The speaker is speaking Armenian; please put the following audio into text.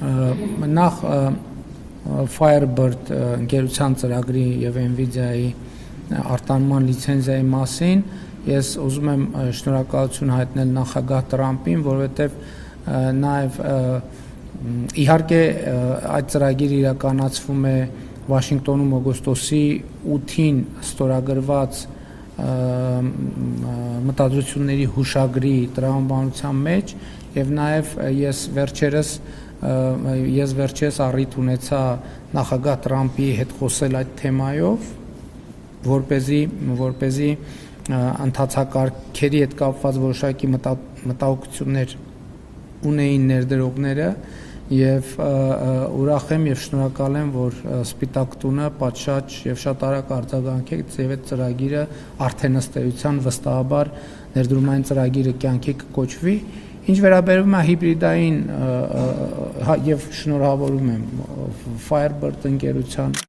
նախ Firebird ընկերության ծրագրի եւ Nvidia-ի արտանման լիցենզիայի մասին ես ուզում եմ շնորհակալություն հայտնել նախագահ Տրամփին, որովհետեւ նաեւ իհարկե այդ ծրագիրը իրականացվում է Վաշինգտոնում օգոստոսի 8-ին ստորագրված մտադրությունների հուշագրի տրամաբանության մեջ եւ նաեւ ես վերջերս առիթ ունեցա նախագահ Տրամփի հետ խոսել այդ թեմայով, որպեսզի ընթացակարգերի հետ կապված որոշակի մտահոգություններ ունեին ներդրողները եւ ուրախ եմ եւ շնորհակալ եմ, որ Սպիտակ տունը պատշաճ եւ շատ արագ արձագանքեց եւ այդ ծրագիրը արդեն ըստ էության վստահաբար ներդրումային ծրագիրը կյանքի կկոչվի, ինչ վերաբերում է հիբրիդային եւ շնորհավորում եմ Firebird ընկերության